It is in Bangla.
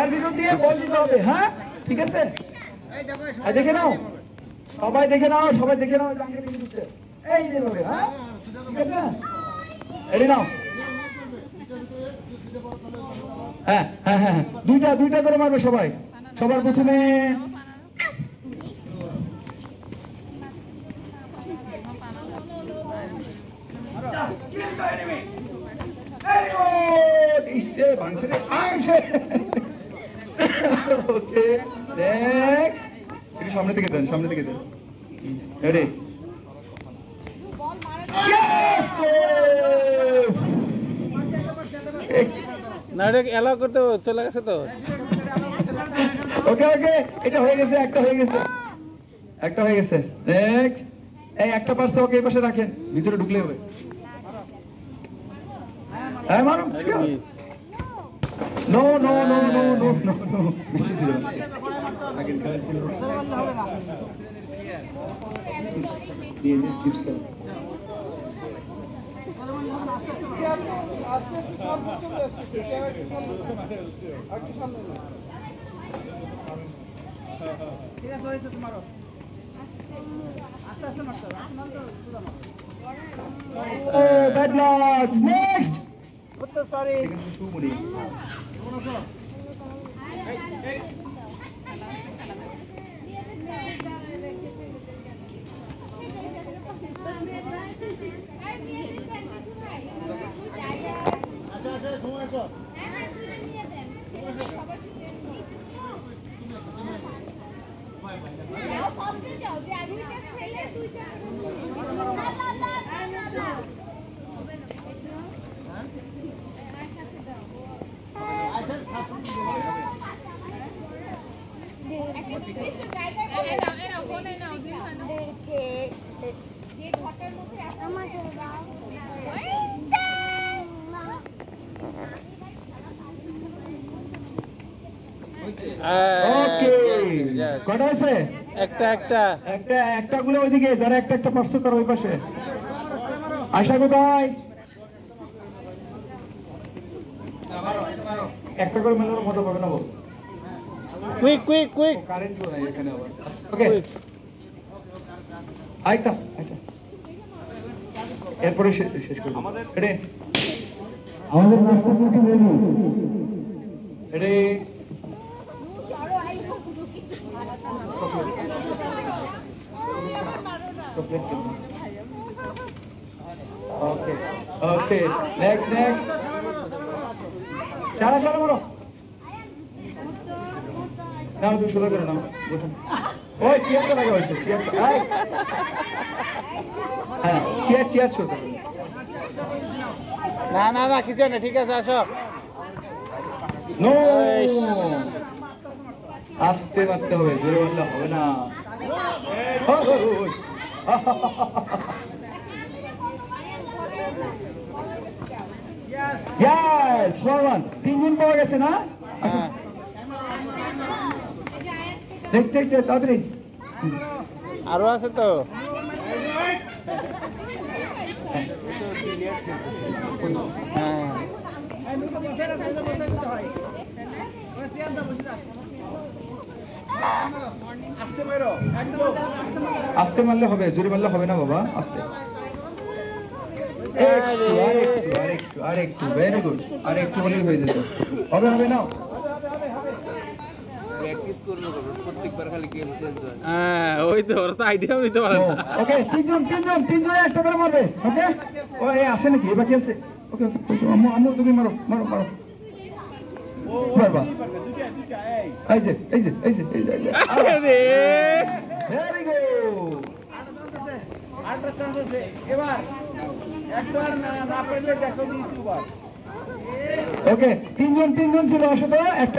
এর ভিতর দিয়ে বল দিতে হবে। হ্যাঁ ঠিক আছে, দেখে নাও সবাই, দেখে নাও সবাই, দেখে নাও এই যে ভাবে। হ্যাঁ ঠিক আছে, রেডি নাও। হ্যাঁ হ্যাঁ হ্যাঁ, দুইটা দুইটা করে মারবে সবাই। সবার প্রথমে সামনে থেকে দেন, সামনে থেকে দেন। রেডি, না এটা এলাও করতে চলে গেছে তো। ওকে ওকে, এটা হয়ে গেছে, একটা হয়ে গেছে, একটা হয়ে গেছে। নেক্সট, এই একটা পাশে ওকে এই পাশে রাখেন, ভিতরে ঢুকলে হবে। হ্যাঁ মারো। No no no no no no no, বেশি ছিল আগে খেলা ছিল। ये चिप्स का আস্তে আস্তে সামনে চলে আসছে, একটু সামনে, একটু সামনে না। ঠিক আছে হয়েছে তোমারও, আস্তে আস্তে মারতে হবে, আস্তে মারতে হবে সুদা মারো। Oh, bad luck. Next. What the sorry? কটা আছে? একটা একটা একটা একটা গুলো ওইদিকে, যারা একটা একটা পারছো তার ওই পাশে। আশা কোথায়? একটা করে মেলার মতো পাবে না বস। কুইক কুইক কুইক, কারেন্ট নাই এখানে আবার। ওকে, আইটা আইটা, এরপরে শেষ করব। আমাদের রেডি, আমাদের রাস্তা থেকে রেডি রেডি। ওকে ওকে, নেক্সট নেক্সট, সারা সারা বলো না, তুমি শুরু করো না। দেখুন ওই চেয়ারটা লাগা হয়েছে, চেয়ারটা। হ্যাঁ চেয়ার চেয়ার ছোট। না না না কিছু না, ঠিক আছে আসো। নো, আস্তে মারতে হবে, জোরে মারলে হবে না। Yes, 4-1, তিনজন পাওয়া গেছে না? দেখতে দেখতে তাড়াতাড়ি। আরো আছে তো। হ্যাঁ আস্তে মারলে হবে, জোরে মারলে হবে না বাবা, আস্তে। আরেকটু, ভেরি গুড, আরেকটু বলেই হয়ে যেত। হবে হবে না, প্র্যাকটিস করলে প্রত্যেকবার খালি গেম চেঞ্জ হয়। হ্যাঁ ওই তো, ওরা তো আইডিয়াও নিতে পারে না। ওকে, তিনজন একটা করে মারবে। ওকে, ও এই আছে নাকি, বাকি আছে? ওকে ওকে, আম্মু তুমি মারো মারো মারো। বাবা এই যে এই যে এই যে এই যে, আরে ভেরি গুড। আরেকটা চান্স আছে এবার, একবার না পারলে দেখো ইউটিউবার। ওকে, তিনজন ছিল, আসলে একটা